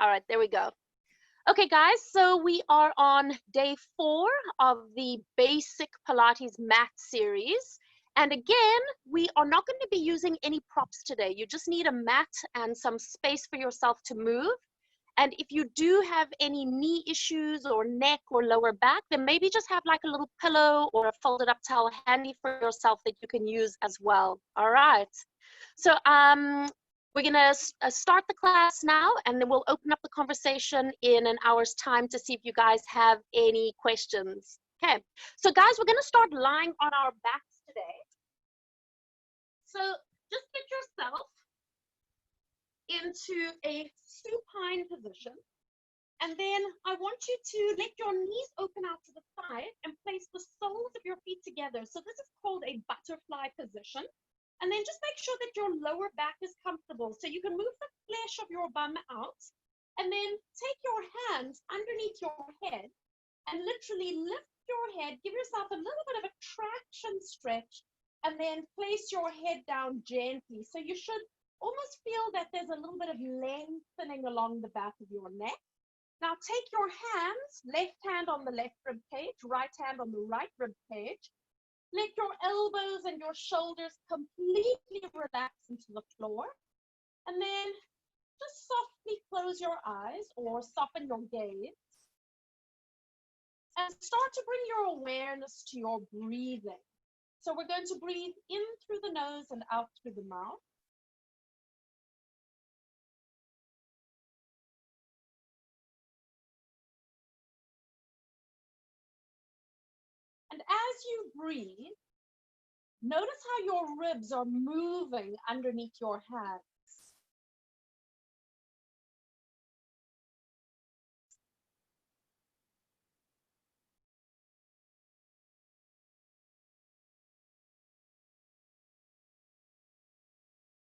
All right, there we go. Okay, guys, so we are on day 4 of the basic Pilates mat series. And again, we are not going to be using any props today. You just need a mat and some space for yourself to move. And if you do have any knee issues or neck or lower back, then maybe just have like a little pillow or a folded up towel handy for yourself that you can use as well. All right. So we're going to start the class now, and then we'll open up the conversation in an hour's time to see if you guys have any questions. Okay, so guys, we're going to start lying on our backs today. So just get yourself into a supine position, and then I want you to let your knees open out to the side and place the soles of your feet together. So this is called a butterfly position. And then just make sure that your lower back is comfortable. So you can move the flesh of your bum out, and then take your hands underneath your head and literally lift your head. Give yourself a little bit of a traction stretch, and then place your head down gently. So you should almost feel that there's a little bit of lengthening along the back of your neck. Now take your hands, left hand on the left rib cage, right hand on the right rib cage. Let your elbows and your shoulders completely relax into the floor. And then just softly close your eyes or soften your gaze. And start to bring your awareness to your breathing. So we're going to breathe in through the nose and out through the mouth. And as you breathe, notice how your ribs are moving underneath your hands.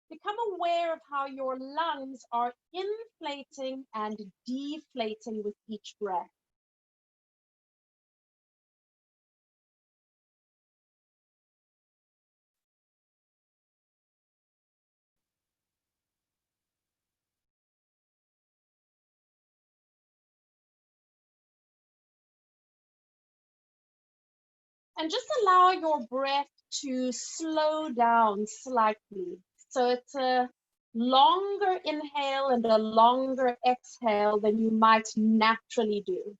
Become aware of how your lungs are inflating and deflating with each breath. And just allow your breath to slow down slightly. So it's a longer inhale and a longer exhale than you might naturally do.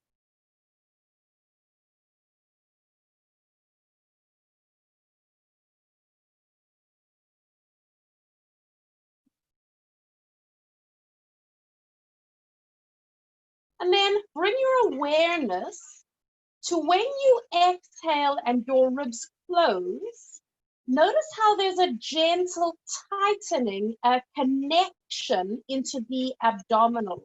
And then bring your awareness to when you exhale and your ribs close. Notice how there's a gentle tightening, a connection into the abdominals.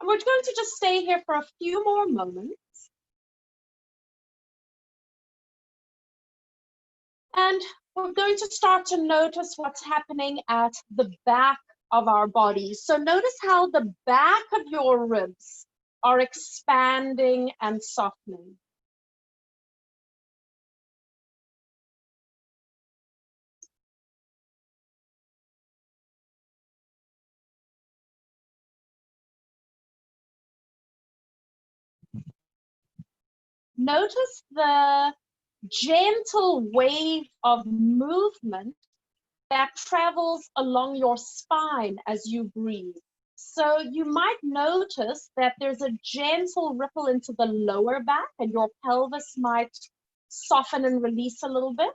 And we're going to just stay here for a few more moments. And we're going to start to notice what's happening at the back of our bodies. So notice how the back of your ribs are expanding and softening. Notice the gentle wave of movement that travels along your spine as you breathe. So you might notice that there's a gentle ripple into the lower back, and your pelvis might soften and release a little bit.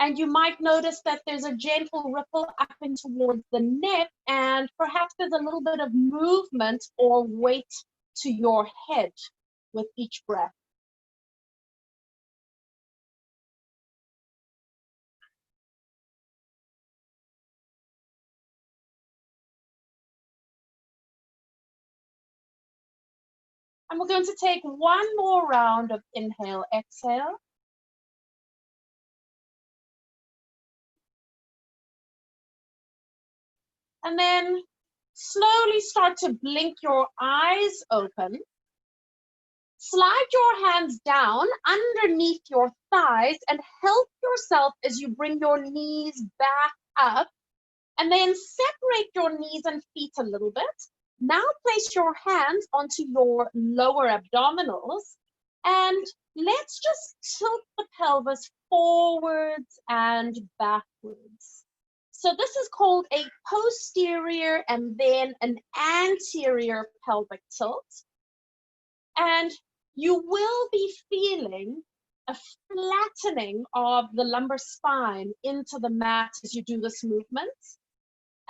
And you might notice that there's a gentle ripple up and towards the neck, and perhaps there's a little bit of movement or weight to your head with each breath. And we're going to take one more round of inhale, exhale. And then slowly start to blink your eyes open. Slide your hands down underneath your thighs and help yourself as you bring your knees back up. And then separate your knees and feet a little bit. Now place your hands onto your lower abdominals and let's just tilt the pelvis forwards and backwards. So this is called a posterior and then an anterior pelvic tilt. And you will be feeling a flattening of the lumbar spine into the mat as you do this movement.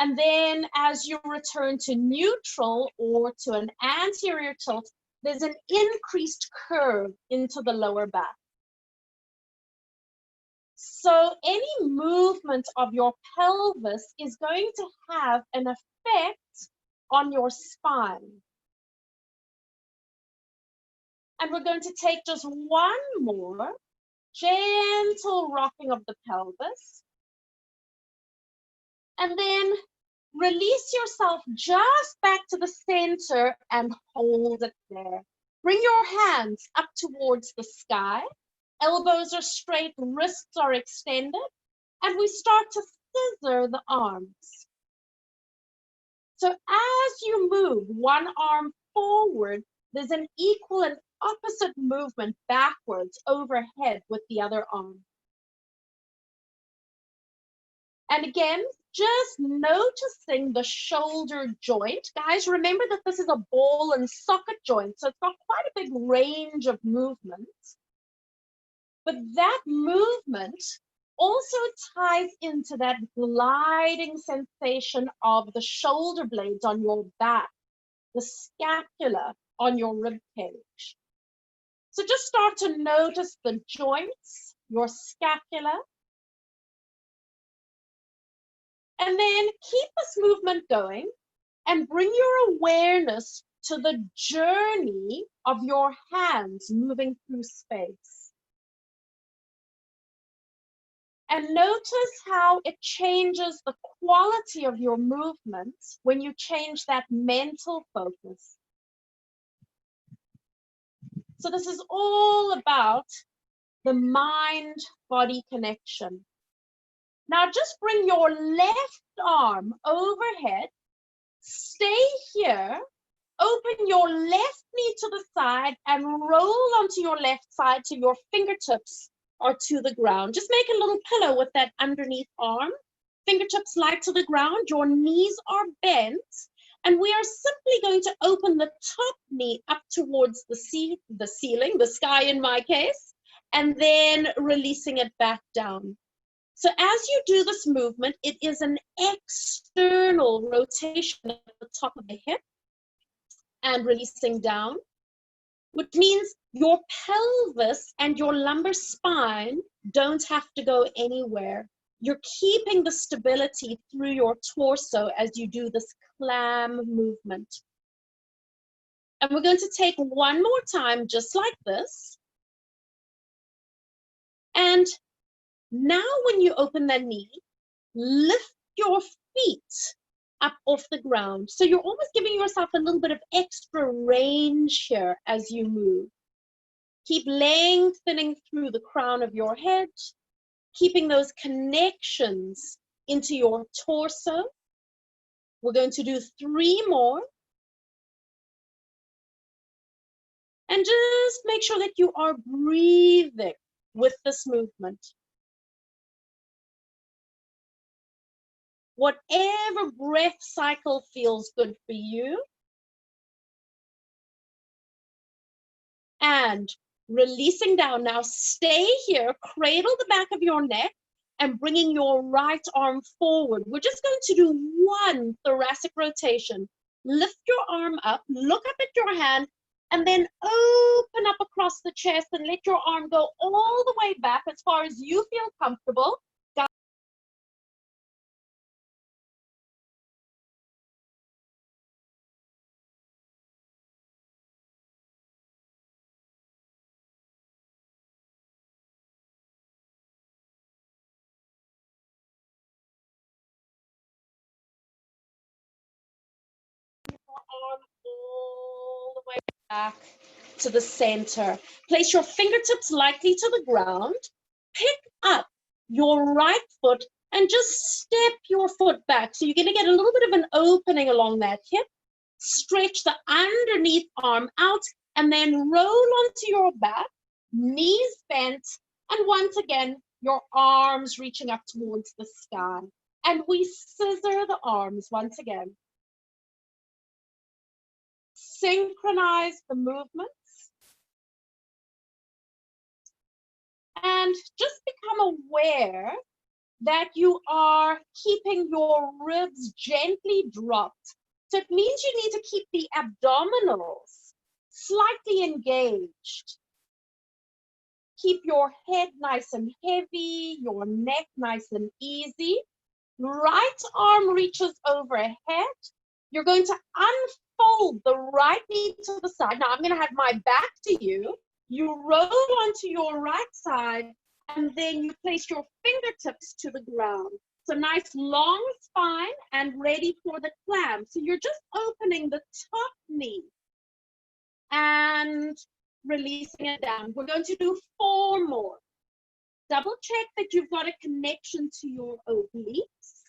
And then as you return to neutral or to an anterior tilt, there's an increased curve into the lower back. So any movement of your pelvis is going to have an effect on your spine. And we're going to take just one more gentle rocking of the pelvis. And then release yourself just back to the center and hold it there. Bring your hands up towards the sky. Elbows are straight, wrists are extended, and we start to scissor the arms. So as you move one arm forward, there's an equal and opposite movement backwards overhead with the other arm. And again, just noticing the shoulder joint. Guys, remember that this is a ball and socket joint, so it's got quite a big range of movements. But that movement also ties into that gliding sensation of the shoulder blades on your back, the scapula on your rib cage. So just start to notice the joints, your scapula. And then keep this movement going and bring your awareness to the journey of your hands moving through space. And notice how it changes the quality of your movement when you change that mental focus. So this is all about the mind-body connection. Now just bring your left arm overhead, stay here, open your left knee to the side and roll onto your left side till your fingertips are to the ground. Just make a little pillow with that underneath arm. Fingertips light to the ground, your knees are bent, and we are simply going to open the top knee up towards the ceiling, the sky in my case, and then releasing it back down. So as you do this movement, it is an external rotation at the top of the hip and releasing down, which means your pelvis and your lumbar spine don't have to go anywhere. You're keeping the stability through your torso as you do this clam movement. And we're going to take one more time just like this. And now when you open the knee, lift your feet up off the ground. So you're almost giving yourself a little bit of extra range here as you move. Keep lengthening through the crown of your head, keeping those connections into your torso. We're going to do 3 more. And just make sure that you are breathing with this movement. Whatever breath cycle feels good for you. And releasing down. Now stay here, cradle the back of your neck and bringing your right arm forward. We're just going to do 1 thoracic rotation. Lift your arm up, look up at your hand, and then open up across the chest and let your arm go all the way back as far as you feel comfortable. arm all the way back to the center. Place your fingertips lightly to the ground. Pick up your right foot and just step your foot back. So you're going to get a little bit of an opening along that hip. Stretch the underneath arm out and then roll onto your back, knees bent, and once again, your arms reaching up towards the sky. And we scissor the arms once again. Synchronize the movements. And just become aware that you are keeping your ribs gently dropped. So it means you need to keep the abdominals slightly engaged. Keep your head nice and heavy, your neck nice and easy. Right arm reaches overhead. You're going to unfold the right knee to the side. Now I'm going to have my back to you. You roll onto your right side, and then you place your fingertips to the ground. So nice long spine and ready for the clam. So you're just opening the top knee and releasing it down. We're going to do 4 more. Double check that you've got a connection to your obliques.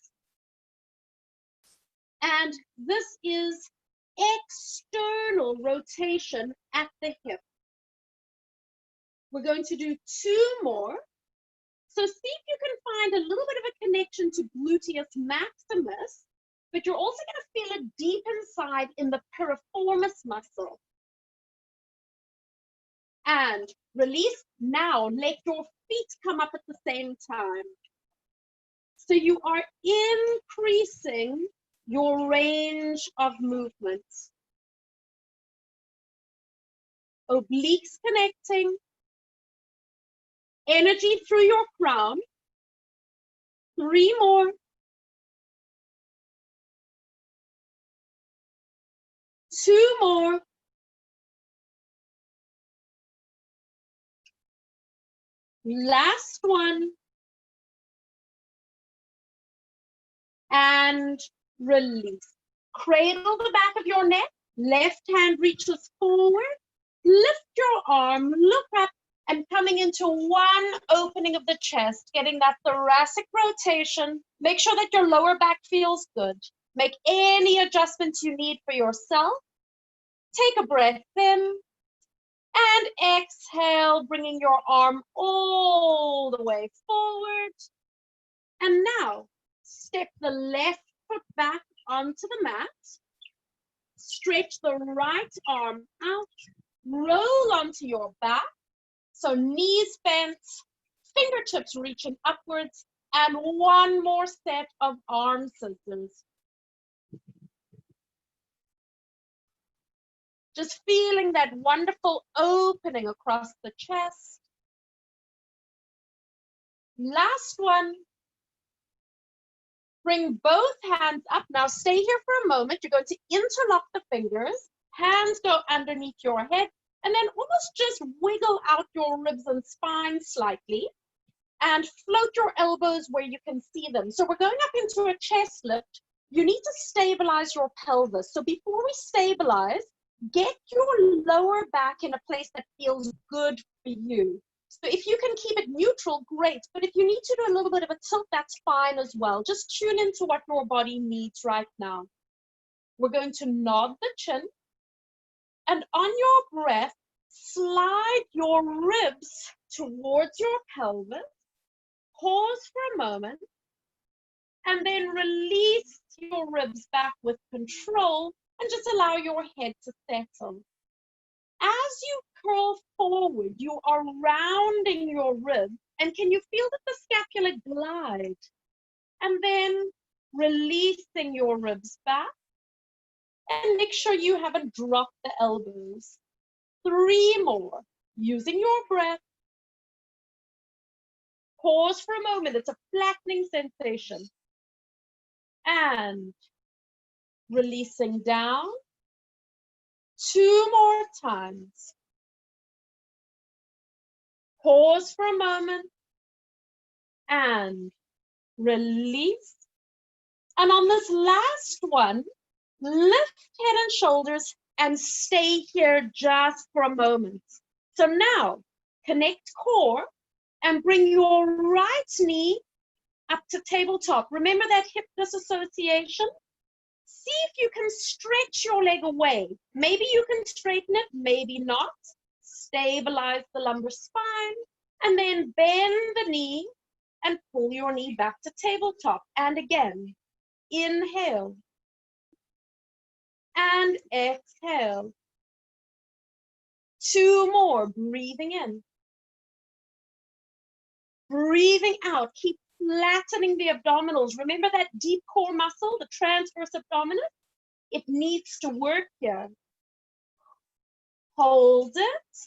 And this is external rotation at the hip. We're going to do 2 more. So see if you can find a little bit of a connection to gluteus maximus, but you're also going to feel it deep inside in the piriformis muscle. And release. Now let your feet come up at the same time. So you are increasing your range of movements. Obliques connecting. Energy through your crown. 3 more. 2 more. Last one. And release. Cradle the back of your neck. Left hand reaches forward. Lift your arm, look up, and coming into one opening of the chest, getting that thoracic rotation. Make sure that your lower back feels good. Make any adjustments you need for yourself. Take a breath in and exhale, bringing your arm all the way forward. And now, step the left foot back onto the mat. Stretch the right arm out. Roll onto your back. So knees bent, fingertips reaching upwards, and 1 more set of arm scissors. Just feeling that wonderful opening across the chest. Last one. Bring both hands up. Now stay here for a moment. You're going to interlock the fingers. Hands go underneath your head. And then almost just wiggle out your ribs and spine slightly. And float your elbows where you can see them. So we're going up into a chest lift. You need to stabilize your pelvis. So before we stabilize, get your lower back in a place that feels good for you. So if you can keep it neutral, great. But if you need to do a little bit of a tilt, that's fine as well. Just tune into what your body needs right now. We're going to nod the chin. And on your breath, slide your ribs towards your pelvis. Pause for a moment. And then release your ribs back with control and just allow your head to settle. As you curl forward, you are rounding your ribs. And can you feel that the scapula glide? And then releasing your ribs back. And make sure you haven't dropped the elbows. 3 more. Using your breath. Pause for a moment. It's a flattening sensation. And releasing down. 2 more times. Pause for a moment. And release. And on this last one, Lift head and shoulders and stay here just for a moment. So now, connect core and bring your right knee up to tabletop. Remember that hip disassociation? See if you can stretch your leg away. Maybe you can straighten it, maybe not. Stabilize the lumbar spine, and then bend the knee and pull your knee back to tabletop. And again, inhale and exhale. 2 more, breathing in. Breathing out, keep flattening the abdominals. Remember that deep core muscle, the transverse abdominis? It needs to work here. Hold it,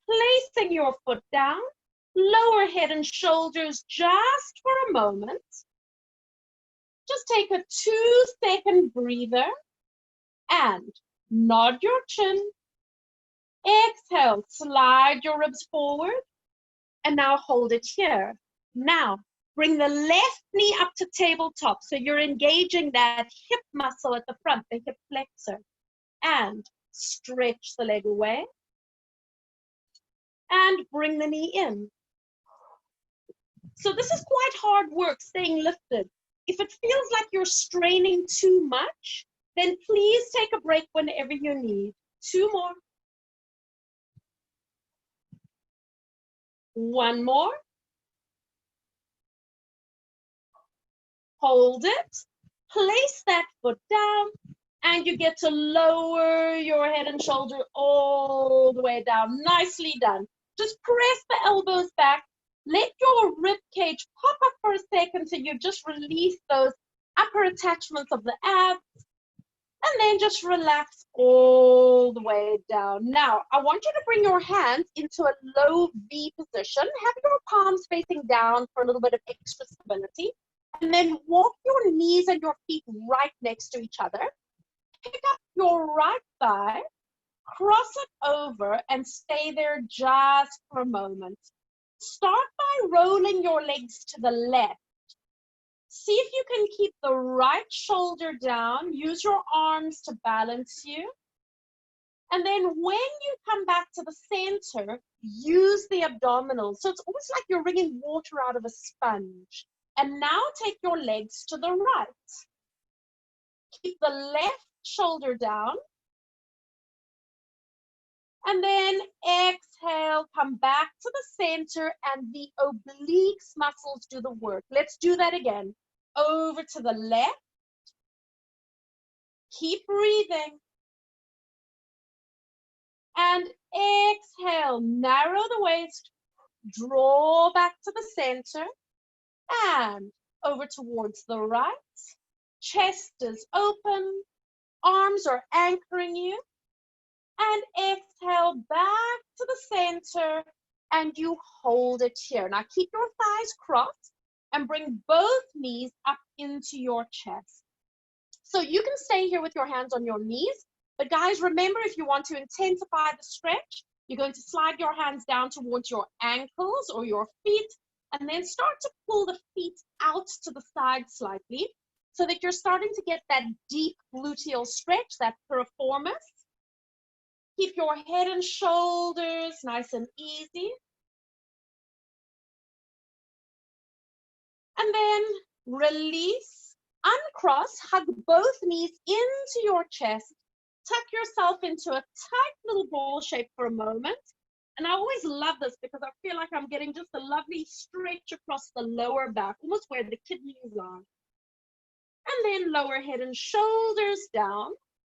placing your foot down, lower head and shoulders just for a moment. Just take a 2-second breather and nod your chin. Exhale, slide your ribs forward, and now hold it here. Now, bring the left knee up to tabletop, so you're engaging that hip muscle at the front, the hip flexor, and stretch the leg away, and bring the knee in. So this is quite hard work, staying lifted. If it feels like you're straining too much, then please take a break whenever you need. 2 more. 1 more. Hold it. Place that foot down, and you get to lower your head and shoulder all the way down. Nicely done. Just press the elbows back. Let your rib cage pop up for a second so you just release those upper attachments of the abs. And then just relax all the way down. Now, I want you to bring your hands into a low V position. Have your palms facing down for a little bit of extra stability. And then walk your knees and your feet right next to each other. Pick up your right thigh, cross it over, and stay there just for a moment. Start by rolling your legs to the left. See if you can keep the right shoulder down. Use your arms to balance you. And then when you come back to the center, use the abdominals. So it's almost like you're wringing water out of a sponge. And now take your legs to the right. Keep the left shoulder down. And then exhale, come back to the center, and the obliques muscles do the work. Let's do that again. Over to the left. Keep breathing. And exhale, narrow the waist, draw back to the center, and over towards the right. Chest is open, arms are anchoring you, and exhale back to the center, and you hold it here. Now keep your thighs crossed and bring both knees up into your chest. So you can stay here with your hands on your knees, but guys, remember, if you want to intensify the stretch, you're going to slide your hands down towards your ankles or your feet, and then start to pull the feet out to the side slightly, so that you're starting to get that deep gluteal stretch, that piriformis. Keep your head and shoulders nice and easy. And then release, uncross, hug both knees into your chest. Tuck yourself into a tight little ball shape for a moment. And I always love this because I feel like I'm getting just a lovely stretch across the lower back, almost where the kidneys are. And then lower head and shoulders down.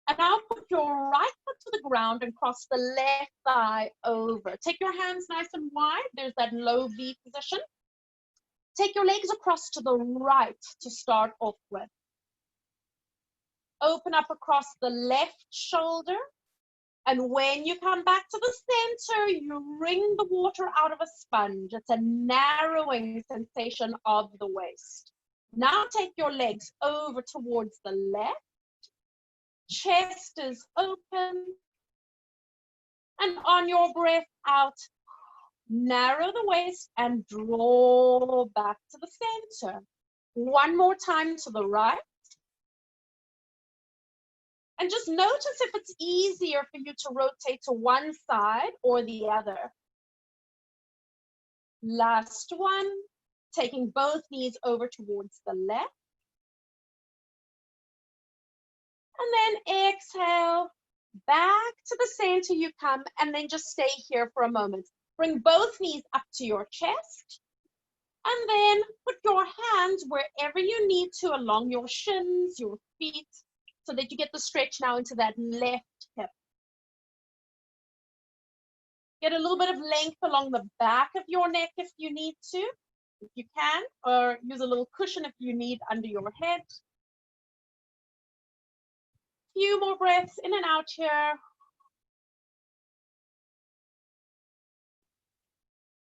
And now put your right foot to the ground and cross the left thigh over. Take your hands nice and wide. There's that low V position. Take your legs across to the right to start off with. Open up across the left shoulder. And when you come back to the center, you wring the water out of a sponge. It's a narrowing sensation of the waist. Now take your legs over towards the left. Chest is open. And on your breath out, narrow the waist and draw back to the center. One more time to the right. And just notice if it's easier for you to rotate to one side or the other. Last one, taking both knees over towards the left. And then exhale, back to the center you come, and then just stay here for a moment. Bring both knees up to your chest, and then put your hands wherever you need to along your shins, your feet, so that you get the stretch now into that left hip. Get a little bit of length along the back of your neck if you need to, if you can, or use a little cushion if you need under your head. Few more breaths in and out here.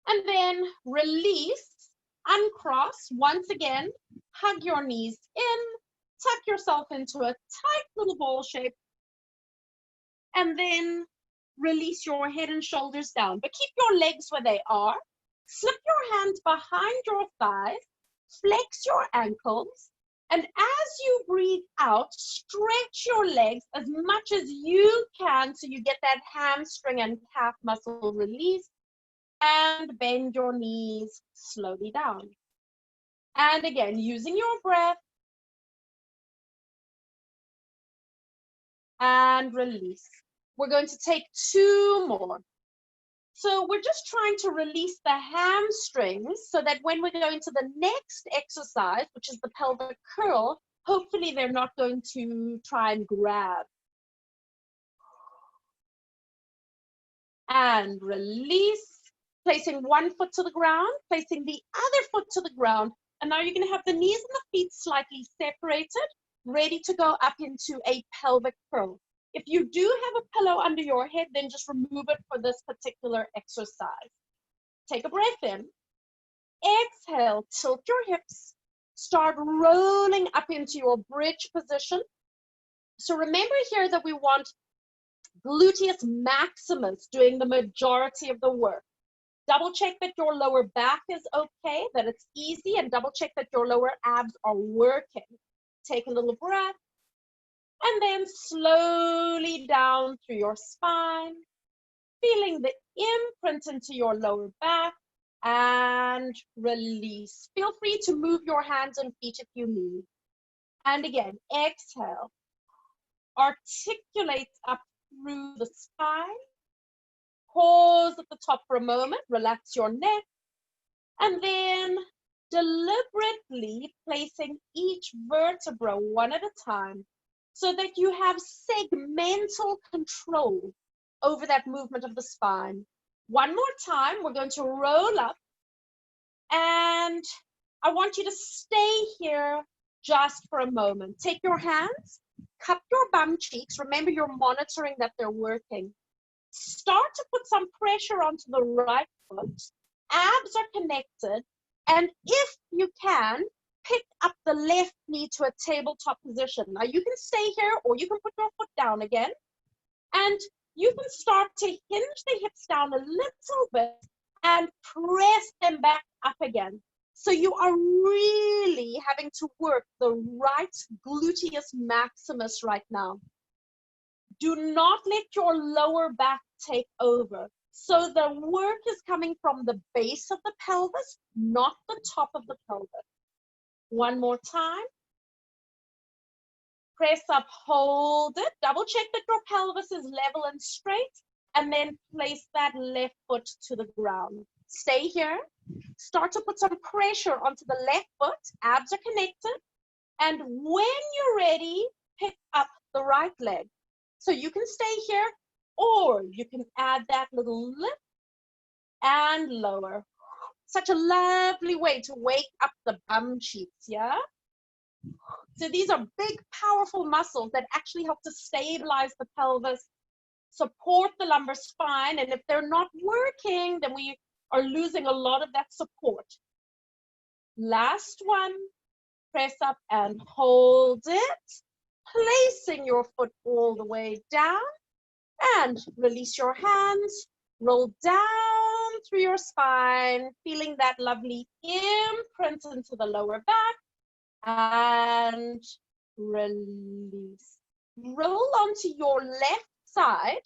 And then release, uncross. Once again, hug your knees in, tuck yourself into a tight little ball shape, and then release your head and shoulders down. But keep your legs where they are. Slip your hands behind your thighs, flex your ankles, and as you breathe out, stretch your legs as much as you can so you get that hamstring and calf muscle release, and bend your knees slowly down. And again, using your breath, and release. We're going to take 2 more. So we're just trying to release the hamstrings so that when we go into the next exercise, which is the pelvic curl, hopefully they're not going to try and grab. And release, placing one foot to the ground, placing the other foot to the ground. And now you're going to have the knees and the feet slightly separated, ready to go up into a pelvic curl. If you do have a pillow under your head, then just remove it for this particular exercise. Take a breath in. Exhale, tilt your hips. Start rolling up into your bridge position. So remember here that we want gluteus maximus doing the majority of the work. Double check that your lower back is okay, that it's easy, and double check that your lower abs are working. Take a little breath. And then slowly down through your spine, feeling the imprint into your lower back, and release. Feel free to move your hands and feet if you need. And again, exhale. Articulate up through the spine. Pause at the top for a moment, relax your neck, and then deliberately placing each vertebra one at a time, so that you have segmental control over that movement of the spine. One more time, we're going to roll up, and I want you to stay here just for a moment. Take your hands, cup your bum cheeks. Remember, you're monitoring that they're working. Start to put some pressure onto the right foot. Abs are connected, and if you can, pick up the left knee to a tabletop position. Now you can stay here or you can put your foot down again, and you can start to hinge the hips down a little bit and press them back up again. So you are really having to work the right gluteus maximus right now. Do not let your lower back take over. So the work is coming from the base of the pelvis, not the top of the pelvis. One more time. Press up, hold it. Double check that your pelvis is level and straight, and then place that left foot to the ground. Stay here. Start to put some pressure onto the left foot. Abs are connected. And when you're ready, pick up the right leg. So you can stay here, or you can add that little lift and lower. Such a lovely way to wake up the bum cheeks, yeah? So these are big, powerful muscles that actually help to stabilize the pelvis, support the lumbar spine, and if they're not working, then we are losing a lot of that support. Last one, press up and hold it, placing your foot all the way down, and release your hands, roll down through your spine, feeling that lovely imprint into the lower back, and release. roll onto your left side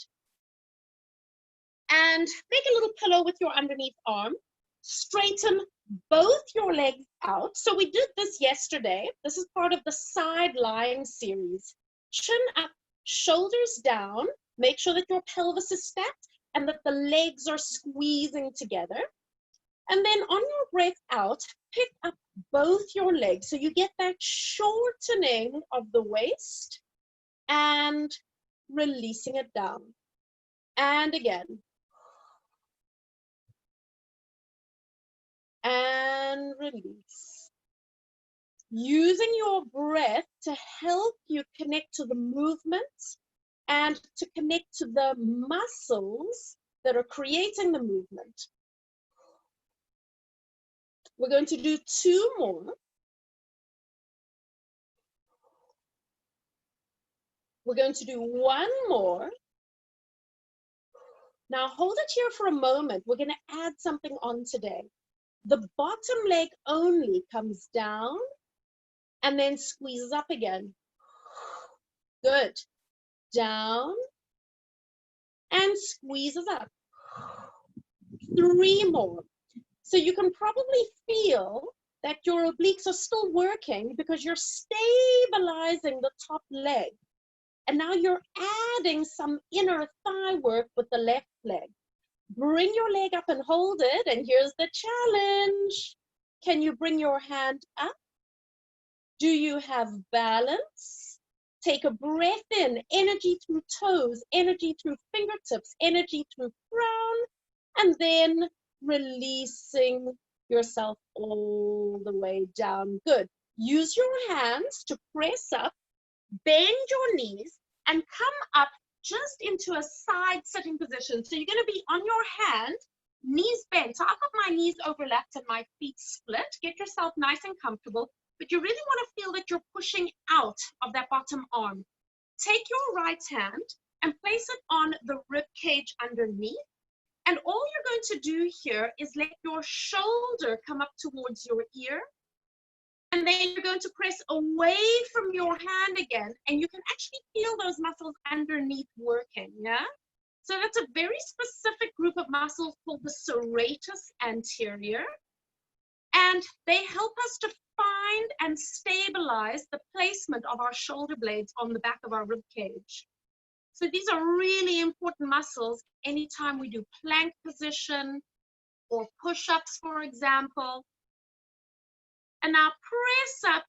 and make a little pillow with your underneath arm. Straighten both your legs out. So we did this yesterday. This is part of the side lying series. Chin up, shoulders down. Make sure that your pelvis is stacked and that the legs are squeezing together. And then on your breath out, pick up both your legs. So you get that shortening of the waist and releasing it down. And again. And release. Using your breath to help you connect to the movement and to connect to the muscles that are creating the movement. We're going to do 2 more. We're going to do 1 more. Now hold it here for a moment. We're going to add something on today. The bottom leg only comes down and then squeezes up again. Good. Down and squeezes up. 3 more. So you can probably feel that your obliques are still working because you're stabilizing the top leg. And now you're adding some inner thigh work with the left leg. Bring your leg up and hold it. And here's the challenge. Can you bring your hand up? Do you have balance? Take a breath in, energy through toes, energy through fingertips, energy through crown, and then releasing yourself all the way down. Good. Use your hands to press up, bend your knees, and come up just into a side sitting position. So you're going to be on your hand, knees bent. So I've got my knees overlapped and my feet split. Get yourself nice and comfortable, but you really want to feel that you're pushing out of that bottom arm. Take your right hand and place it on the rib cage underneath. And all you're going to do here is let your shoulder come up towards your ear. And then you're going to press away from your hand again. And you can actually feel those muscles underneath working, yeah? So that's a very specific group of muscles called the serratus anterior. And they help us to find and stabilize the placement of our shoulder blades on the back of our rib cage. So these are really important muscles anytime we do plank position or push-ups, for example. And now press up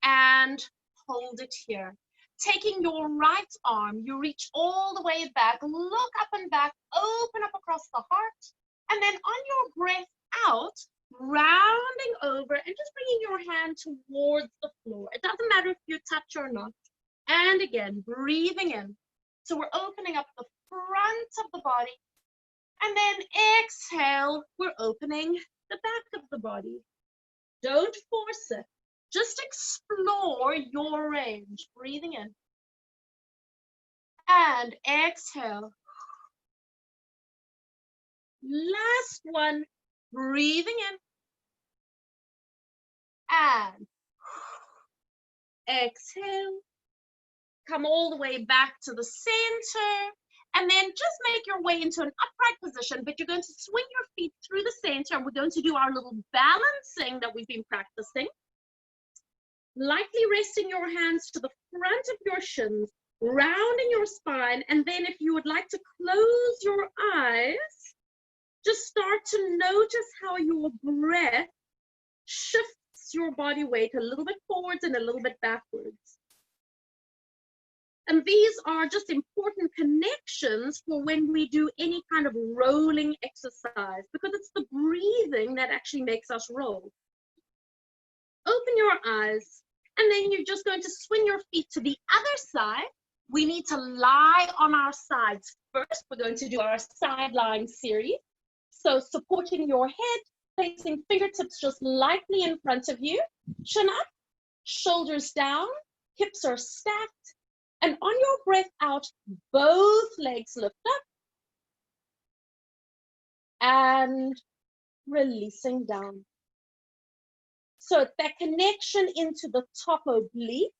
and hold it here. Taking your right arm, you reach all the way back, look up and back, open up across the heart, and then on your breath out, rounding over and just bringing your hand towards the floor. It doesn't matter if you touch or not. And again, breathing in. So we're opening up the front of the body. And then exhale, we're opening the back of the body. Don't force it. Just explore your range. Breathing in. And exhale. Last one. Breathing in. And exhale. Come all the way back to the center. And then just make your way into an upright position, but you're going to swing your feet through the center, and we're going to do our little balancing that we've been practicing. Lightly resting your hands to the front of your shins, rounding your spine, and then if you would like to close your eyes, just start to notice how your breath shifts your body weight a little bit forwards and a little bit backwards. And these are just important connections for when we do any kind of rolling exercise, because it's the breathing that actually makes us roll. Open your eyes, and then you're just going to swing your feet to the other side. We need to lie on our sides first. We're going to do our side lying series. So supporting your head, placing fingertips just lightly in front of you, chin up, shoulders down, hips are stacked. And on your breath out, both legs lift up and releasing down. So that connection into the top oblique.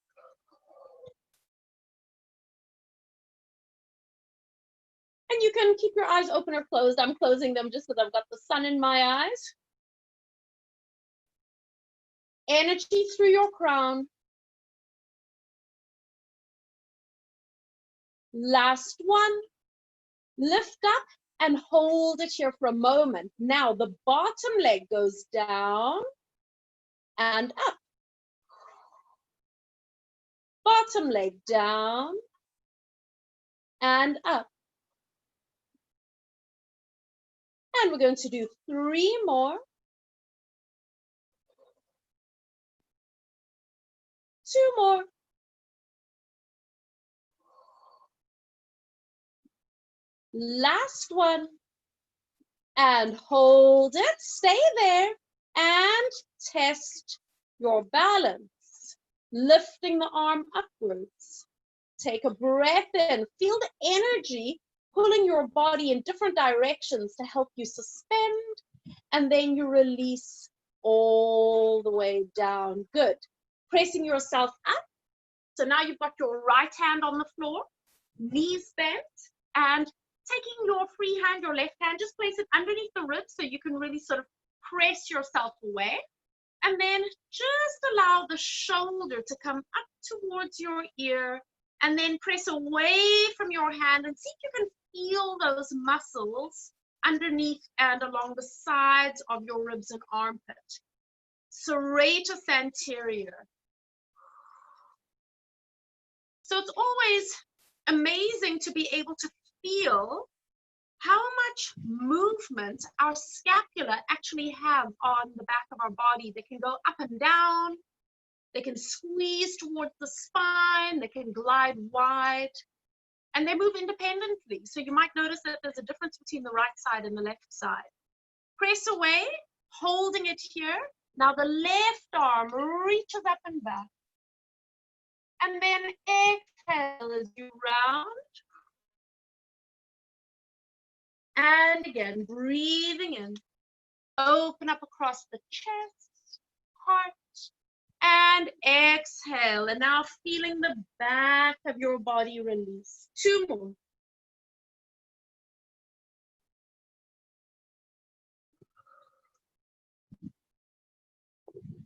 And you can keep your eyes open or closed. I'm closing them just because I've got the sun in my eyes. Energy through your crown. Last one. Lift up and hold it here for a moment. Now the bottom leg goes down and up. Bottom leg down and up. And we're going to do 3 more. 2 more. Last one. And hold it. Stay there and test your balance. Lifting the arm upwards. Take a breath in. Feel the energy pulling your body in different directions to help you suspend. And then you release all the way down. Good. Pressing yourself up. So now you've got your right hand on the floor, knees bent, and taking your free hand, your left hand, just place it underneath the ribs so you can really sort of press yourself away. And then just allow the shoulder to come up towards your ear and then press away from your hand and see if you can feel those muscles underneath and along the sides of your ribs and armpit. Serratus anterior. So it's always amazing to be able to feel how much movement our scapula actually have on the back of our body. They can go up and down, they can squeeze towards the spine, they can glide wide, and they move independently. So you might notice that there's a difference between the right side and the left side. Press away, holding it here. Now the left arm reaches up and back. And then exhale as you round. And again, breathing in. Open up across the chest, heart, and exhale. And now feeling the back of your body release. 2 more.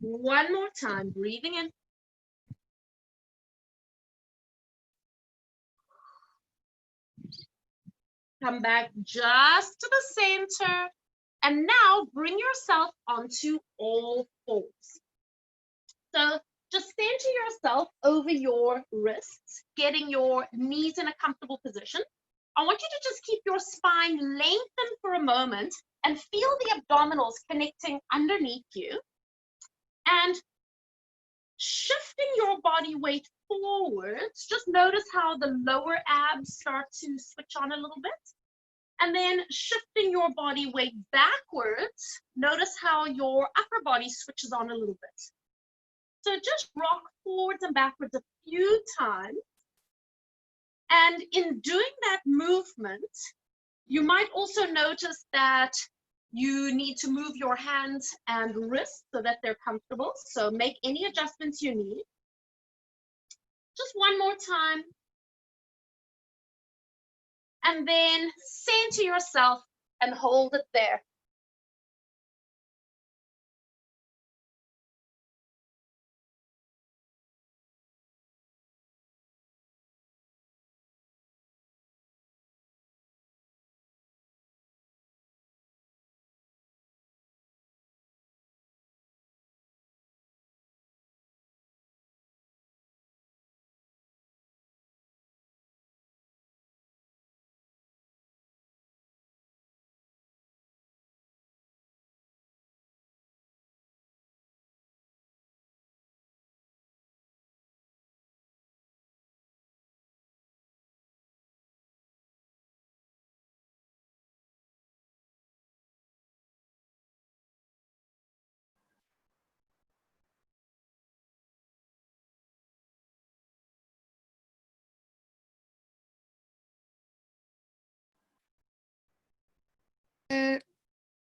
One more time, breathing in. Come back just to the center. And now bring yourself onto all fours. So just center yourself over your wrists, getting your knees in a comfortable position. I want you to just keep your spine lengthened for a moment and feel the abdominals connecting underneath you. And shifting your body weight forwards, just notice how the lower abs start to switch on a little bit. And then shifting your body weight backwards, notice how your upper body switches on a little bit. So just rock forwards and backwards a few times. And in doing that movement, you might also notice that you need to move your hands and wrists so that they're comfortable. So make any adjustments you need. Just one more time. And then center yourself and hold it there.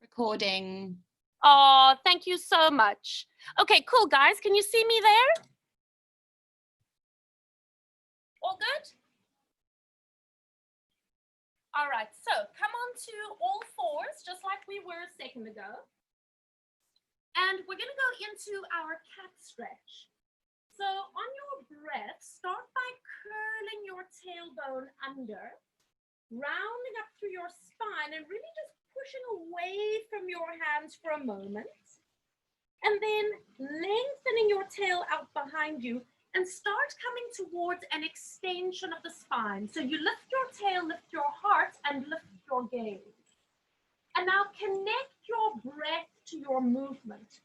Recording. Oh, thank you so much. Okay, cool, guys. Can you see me there? All good? All right, so come on to all fours, just like we were a second ago. And we're going to go into our cat stretch. So on your breath, start by curling your tailbone under, rounding up through your spine and really just pushing away from your hands for a moment. And then lengthening your tail out behind you and start coming towards an extension of the spine. So you lift your tail, lift your heart, and lift your gaze. And now connect your breath to your movement.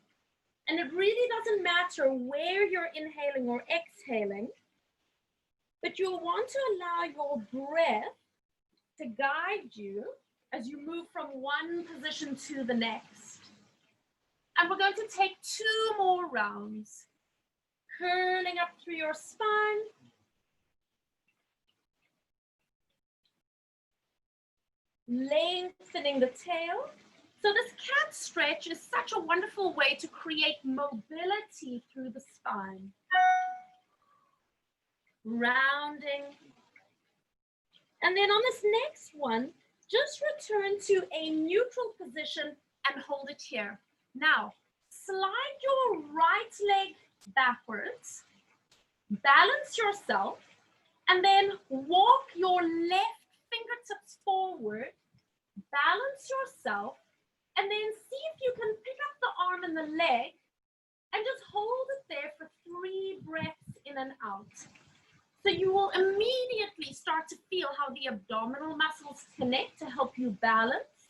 And it really doesn't matter where you're inhaling or exhaling, but you'll want to allow your breath to guide you as you move from one position to the next. And we're going to take 2 more rounds. Curling up through your spine. Lengthening the tail. So this cat stretch is such a wonderful way to create mobility through the spine. Rounding. And then on this next one, just return to a neutral position and hold it here. Now, slide your right leg backwards, balance yourself, and then walk your left fingertips forward, balance yourself, and then see if you can pick up the arm and the leg and just hold it there for 3 breaths in and out. So you will immediately start to feel how the abdominal muscles connect to help you balance.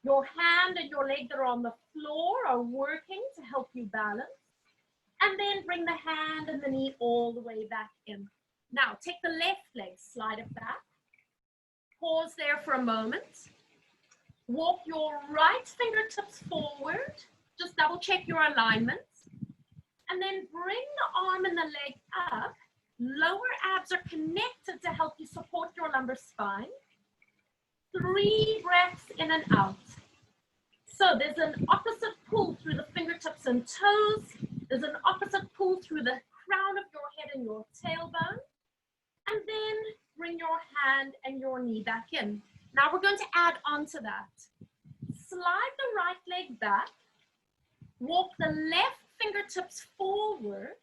Your hand and your leg that are on the floor are working to help you balance. And then bring the hand and the knee all the way back in. Now, take the left leg, slide it back. Pause there for a moment. Walk your right fingertips forward. Just double check your alignment. And then bring the arm and the leg up. Lower abs are connected to help you support your lumbar spine. 3 breaths in and out. So there's an opposite pull through the fingertips and toes. There's an opposite pull through the crown of your head and your tailbone. And then bring your hand and your knee back in. Now we're going to add on to that. Slide the right leg back. Walk the left fingertips forward.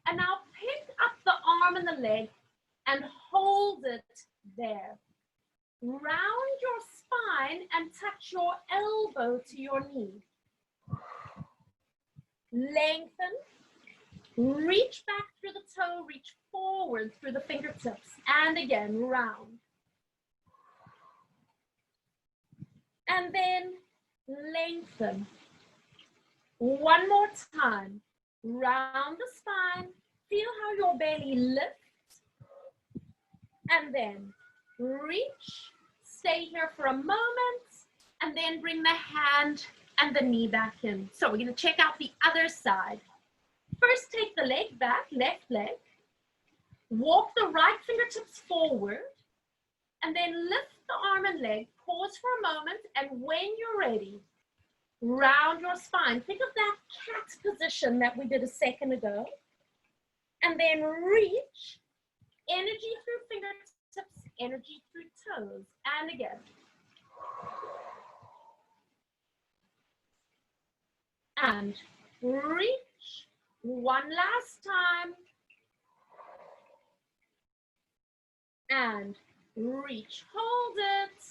And now pick up the arm and the leg and hold it there. Round your spine and touch your elbow to your knee. Lengthen. Reach back through the toe, reach forward through the fingertips. And again, round. And then lengthen. One more time. Round the spine. Feel how your belly lifts. And then reach. Stay here for a moment. And then bring the hand and the knee back in. So we're going to check out the other side. First, take the leg back, left leg. Walk the right fingertips forward. And then lift the arm and leg. Pause for a moment. And when you're ready, round your spine. Think of that cat position that we did a second ago. And then reach. Energy through fingertips, energy through toes. And again. And reach. One last time. And reach. Hold it.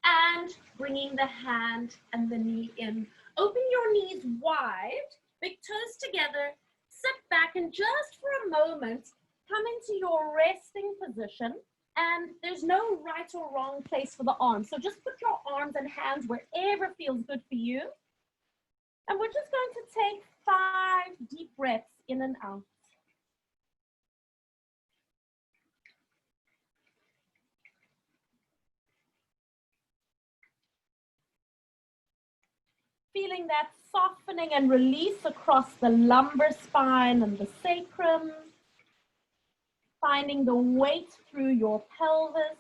And bringing the hand and the knee in. Open your knees wide, big toes together. Sit back and just for a moment, come into your resting position. And there's no right or wrong place for the arms. So just put your arms and hands wherever feels good for you. And we're just going to take 5 deep breaths in and out. Feeling that softening and release across the lumbar spine and the sacrum. Finding the weight through your pelvis.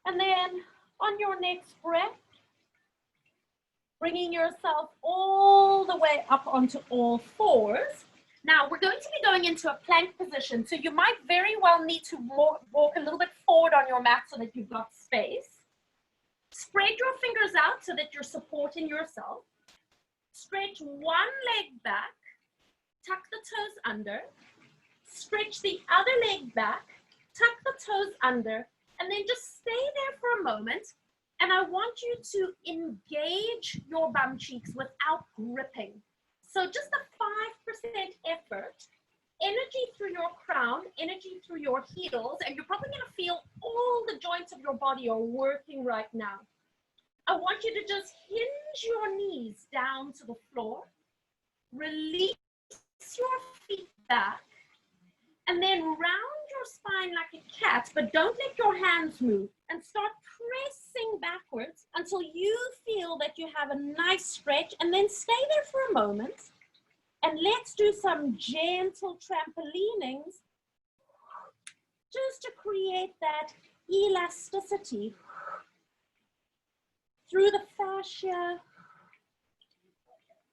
And then on your next breath, bringing yourself all the way up onto all fours. Now we're going to be going into a plank position. So you might very well need to walk a little bit forward on your mat so that you've got space. Spread your fingers out so that you're supporting yourself. Stretch one leg back, tuck the toes under, stretch the other leg back, tuck the toes under, and then just stay there for a moment. And I want you to engage your bum cheeks without gripping. So just a 5% effort, energy through your crown, energy through your heels, and you're probably going to feel all the joints of your body are working right now. I want you to just hinge your knees down to the floor, release your feet back, and then round your spine like a cat, but don't let your hands move, and start pressing backwards until you feel that you have a nice stretch, and then stay there for a moment. And let's do some gentle trampolinings just to create that elasticity through the fascia.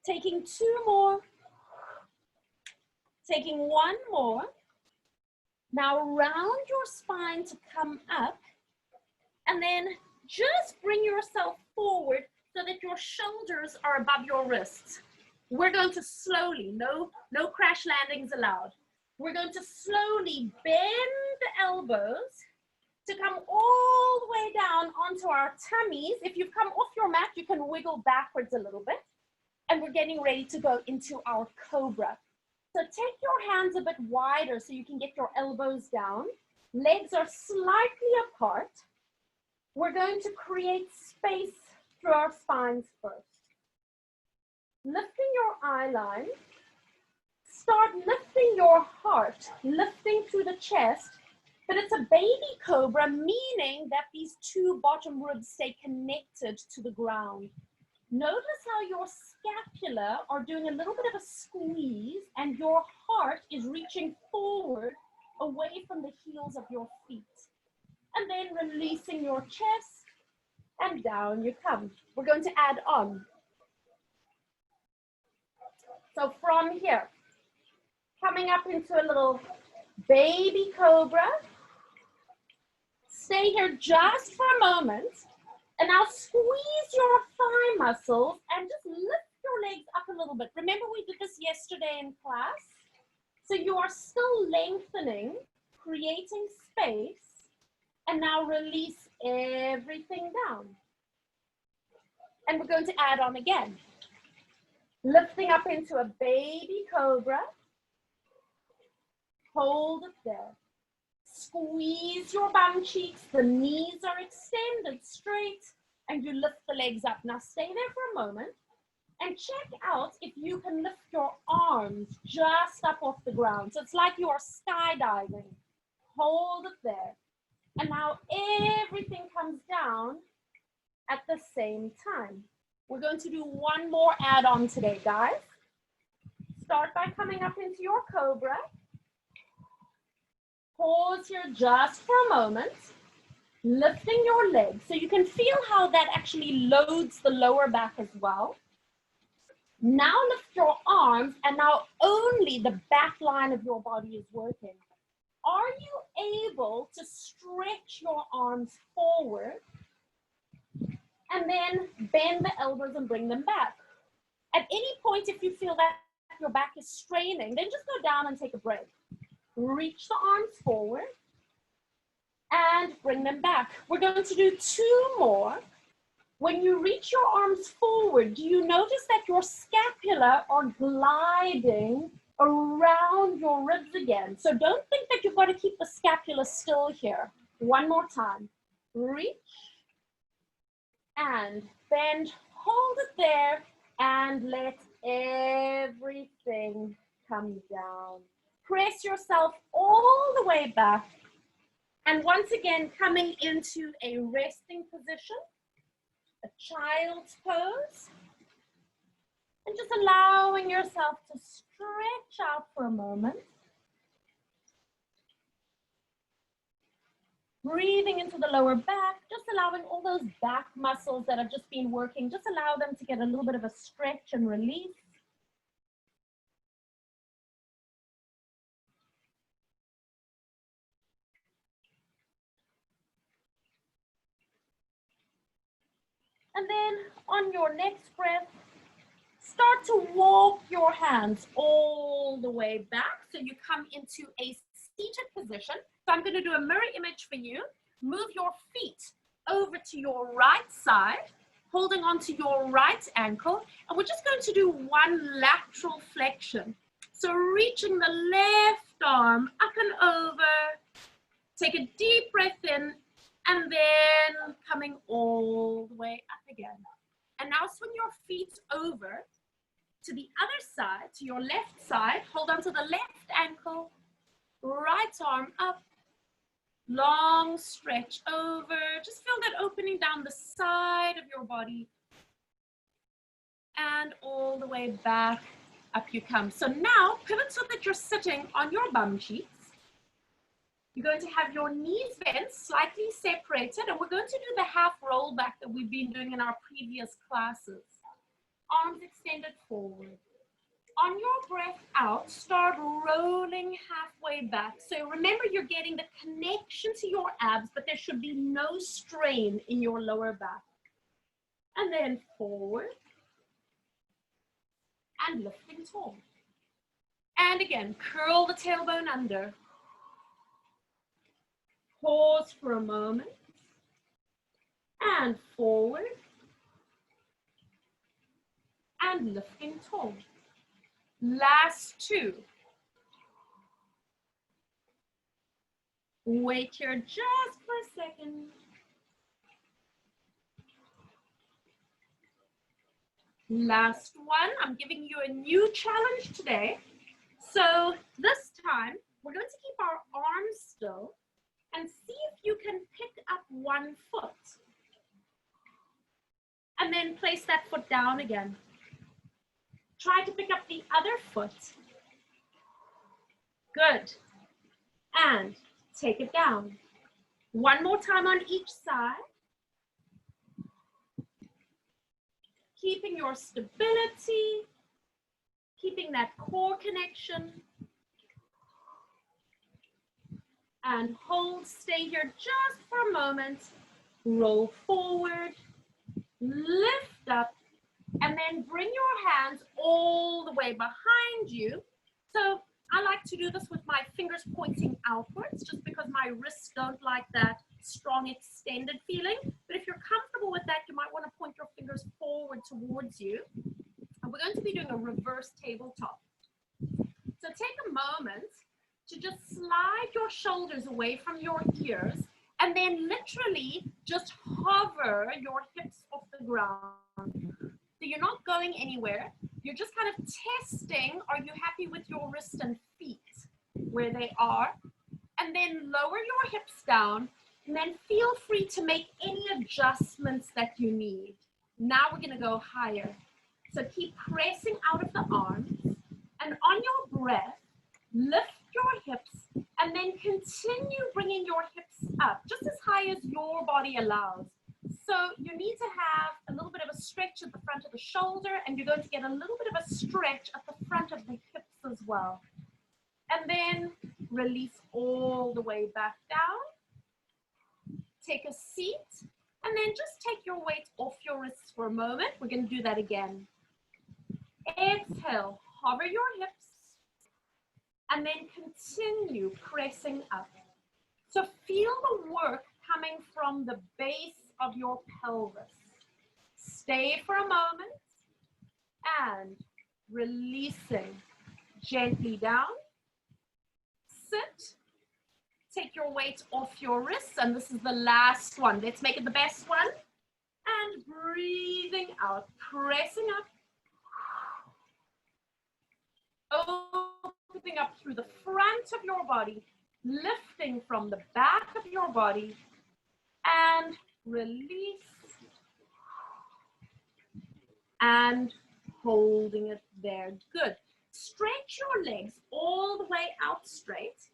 Taking 2 more, taking 1 more. Now round your spine to come up, and then just bring yourself forward so that your shoulders are above your wrists. We're going to slowly, no crash landings allowed. We're going to slowly bend the elbows to come all the way down onto our tummies. If you've come off your mat, you can wiggle backwards a little bit. And we're getting ready to go into our cobra. So take your hands a bit wider so you can get your elbows down. Legs are slightly apart. We're going to create space through our spines first. Lifting your eye line. Start lifting your heart, lifting through the chest. But it's a baby cobra, meaning that these 2 bottom ribs stay connected to the ground. Notice how your scapula are doing a little bit of a squeeze and your heart is reaching forward away from the heels of your feet. And then releasing your chest and down you come. We're going to add on. So from here, coming up into a little baby cobra. Stay here just for a moment. And now squeeze your thigh muscles and just lift your legs up a little bit. Remember we did this yesterday in class? So you are still lengthening, creating space, and now release everything down. And we're going to add on again. Lifting up into a baby cobra. Hold it there. Squeeze your bum cheeks, the knees are extended straight, and you lift the legs up. Now stay there for a moment and check out if you can lift your arms just up off the ground. So it's like you are skydiving. Hold it there. And now everything comes down at the same time. We're going to do 1 more add-on today, guys. Start by coming up into your cobra. Pause here just for a moment, lifting your legs. So you can feel how that actually loads the lower back as well. Now lift your arms, and now only the back line of your body is working. Are you able to stretch your arms forward and then bend the elbows and bring them back? At any point, if you feel that your back is straining, then just go down and take a break. Reach the arms forward and bring them back. We're going to do 2 more. When you reach your arms forward, do you notice that your scapula are gliding around your ribs again? So don't think that you've got to keep the scapula still here. 1 more time. Reach and bend. Hold it there and let everything come down. Press yourself all the way back. And once again, coming into a resting position, a child's pose. And just allowing yourself to stretch out for a moment. Breathing into the lower back, just allowing all those back muscles that have just been working, just allow them to get a little bit of a stretch and release. And then on your next breath, start to walk your hands all the way back. So you come into a seated position. So I'm going to do a mirror image for you. Move your feet over to your right side, holding onto your right ankle. And we're just going to do one lateral flexion. So reaching the left arm up and over. Take a deep breath in, and then coming all the way up again. And now swing your feet over to the other side, to your left side. Hold on to the left ankle, right arm up, long stretch over. Just feel that opening down the side of your body. And all the way back, up you come. So now, pivot so that you're sitting on your bum cheeks. You're going to have your knees bent, slightly separated, and we're going to do the half roll back that we've been doing in our previous classes. Arms extended forward. On your breath out, start rolling halfway back. So remember, you're getting the connection to your abs, but there should be no strain in your lower back. And then forward. And lifting tall. And again, curl the tailbone under. Pause for a moment. And forward. And lifting tall. Last two. Wait here just for a second. Last one. I'm giving you a new challenge today. So this time, we're going to keep our arms still and see if you can pick up one foot. And then place that foot down again. Try to pick up the other foot. Good. And take it down. One more time on each side. Keeping your stability, keeping that core connection. And hold, stay here just for a moment. Roll forward, lift up, and then bring your hands all the way behind you. So I like to do this with my fingers pointing outwards, just because my wrists don't like that strong extended feeling. But if you're comfortable with that, you might want to point your fingers forward towards you. And we're going to be doing a reverse tabletop. So take a moment to just slide your shoulders away from your ears, and then literally just hover your hips off the ground. So you're not going anywhere. You're just kind of testing, are you happy with your wrists and feet where they are? And then lower your hips down, and then feel free to make any adjustments that you need. Now we're going to go higher. So keep pressing out of the arms, and on your breath, lift your hips, and then continue bringing your hips up just as high as your body allows. So you need to have a little bit of a stretch at the front of the shoulder, and you're going to get a little bit of a stretch at the front of the hips as well. And then release all the way back down. Take a seat, and then just take your weight off your wrists for a moment. We're going to do that again. Exhale, hover your hips, and then continue pressing up. So feel the work coming from the base of your pelvis. Stay for a moment and releasing gently down. Sit. Take your weight off your wrists, and this is the last one. Let's make it the best one. And breathing out, pressing up. Opening up through the front of your body, lifting from the back of your body, and release, and holding it there. Good. Stretch your legs all the way out straight.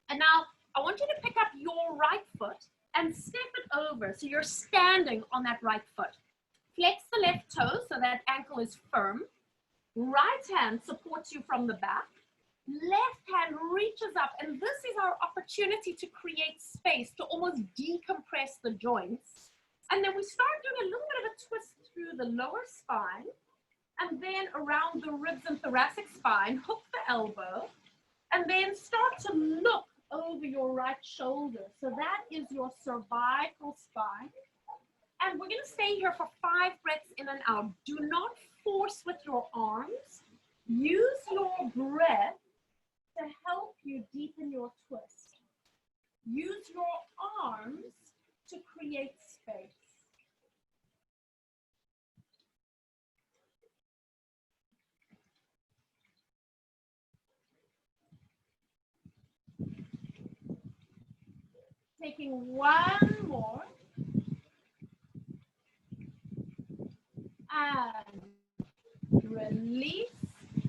And now I want you to pick up your right foot and step it over. So you're standing on that right foot. Flex the left toe so that ankle is firm. Right hand supports you from the back. Left hand reaches up, and this is our opportunity to create space, to almost decompress the joints. And then we start doing a little bit of a twist through the lower spine, and then around the ribs and thoracic spine, hook the elbow, and then start to look over your right shoulder. So that is your cervical spine. And we're going to stay here for 5 breaths in and out. Do not force with your arms. Use your breath to help you deepen your twist. Use your arms to create space. Taking one more. And release.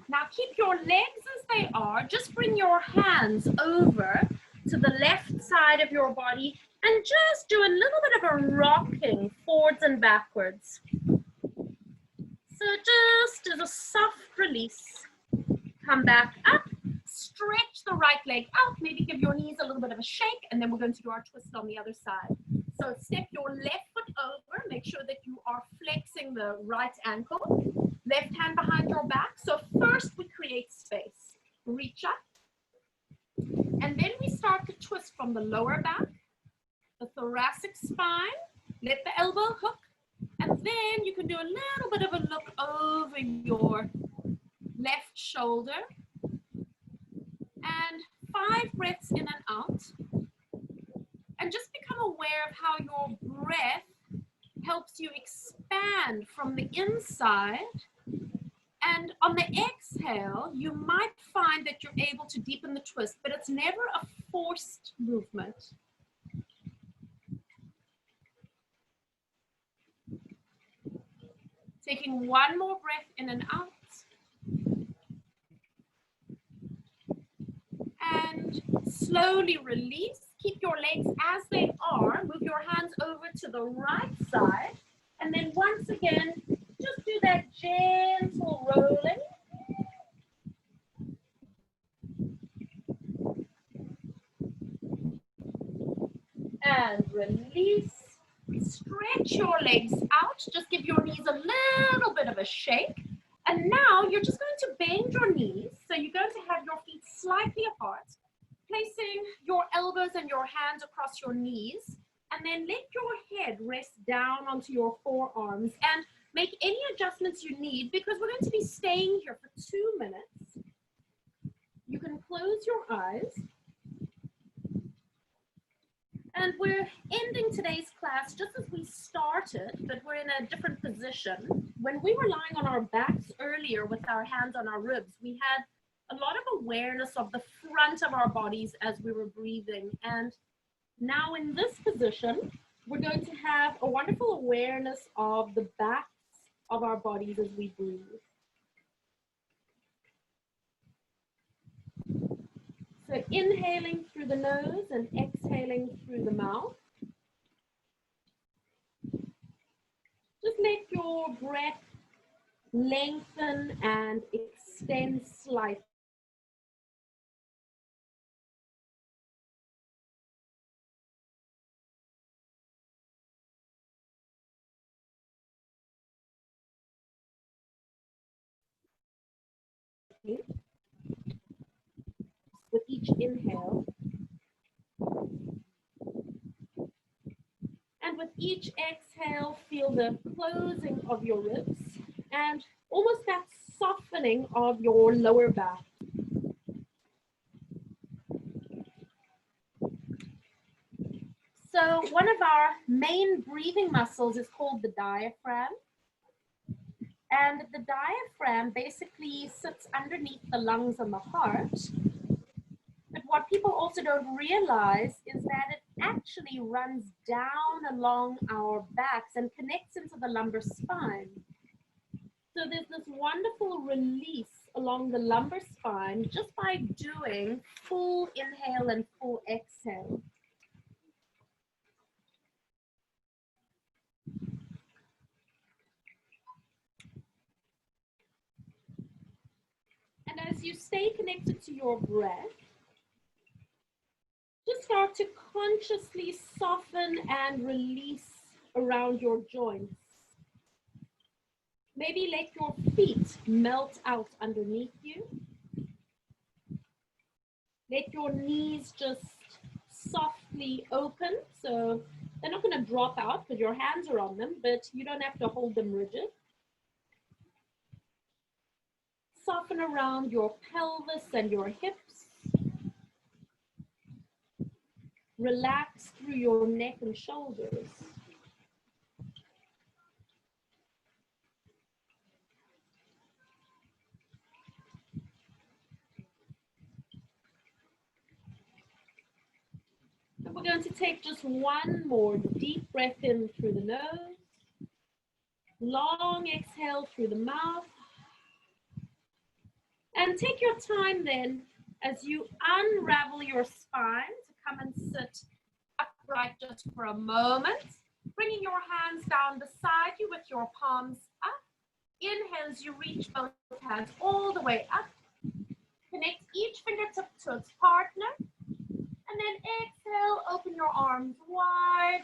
Now keep your legs as they are. Just bring your hands over to the left side of your body and just do a little bit of a rocking forwards and backwards. So just as a soft release, come back up, stretch the right leg out, maybe give your knees a little bit of a shake, and then we're going to do our twist on the other side. So step your left foot over, make sure that you are flexing the right ankle, left hand behind your back. So first we create space, reach up, and then we start to twist from the lower back, the thoracic spine, let the elbow hook, and then you can do a little bit of a look over your left shoulder, and 5 breaths in and out. And just become aware of how your breath helps you expand from the inside. And on the exhale, you might find that you're able to deepen the twist, but it's never a forced movement. Taking one more breath in and out. And slowly release. Keep your legs as they are. Move your hands over to the right side. And then once again, just do that gentle rolling. And release. Stretch your legs out. Just give your knees a little bit of a shake. And now you're just going to bend your knees. So you're going to have your feet slightly apart, placing your elbows and your hands across your knees, and then let your head rest down onto your forearms and make any adjustments you need, because we're going to be staying here for 2 minutes. You can close your eyes. And we're ending today's class just as we started, but we're in a different position. When we were lying on our backs earlier with our hands on our ribs, we had a lot of awareness of the front of our bodies as we were breathing. And now in this position, we're going to have a wonderful awareness of the backs of our bodies as we breathe. So inhaling through the nose and exhaling through the mouth. Just let your breath lengthen and extend slightly. With each inhale. And with each exhale, feel the closing of your ribs and almost that softening of your lower back. So one of our main breathing muscles is called the diaphragm. And the diaphragm basically sits underneath the lungs and the heart. But what people also don't realize is that it actually runs down along our backs and connects into the lumbar spine. So there's this wonderful release along the lumbar spine just by doing full inhale and full exhale. And as you stay connected to your breath, just start to consciously soften and release around your joints. Maybe let your feet melt out underneath you. Let your knees just softly open. So they're not going to drop out because your hands are on them, but you don't have to hold them rigid. Soften around your pelvis and your hips. Relax through your neck and shoulders. And we're going to take just one more deep breath in through the nose. Long exhale through the mouth. And take your time then as you unravel your spine to come and sit upright just for a moment. Bringing your hands down beside you with your palms up. Inhale as you reach both hands all the way up. Connect each fingertip to its partner. And then exhale, open your arms wide,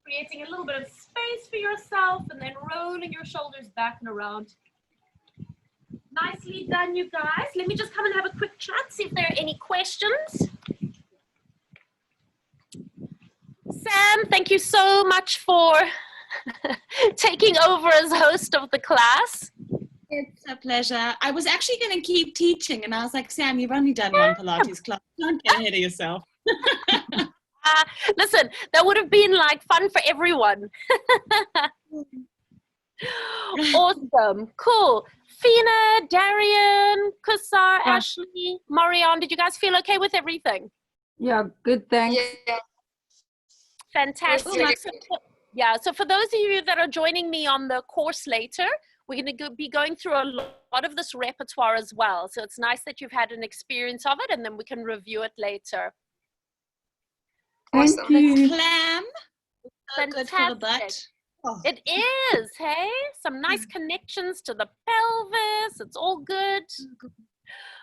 creating a little bit of space for yourself, and then rolling your shoulders back and around. Nicely done, you guys. Let me just come and have a quick chat, see if there are any questions. Sam, thank you so much for taking over as host of the class. It's a pleasure. I was actually going to keep teaching, and I was like, Sam, you've only done one Pilates class. Don't get ahead of yourself. Listen, that would have been like fun for everyone. Awesome. Cool. Fina, Darian, Kusar, Ashley, Marianne, did you guys feel okay with everything? Yeah, good, thanks. Yeah. Fantastic. Yeah, so for those of you that are joining me on the course later, we're going to be going through a lot of this repertoire as well. So it's nice that you've had an experience of it, and then we can review it later. Thank you. Clam. So good for the butt. Oh. It is, hey? Some nice connections to the pelvis. It's all good.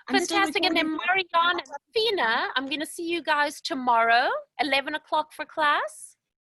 Fantastic. And then Marianne and Fina, I'm going to see you guys tomorrow, 11 o'clock for class.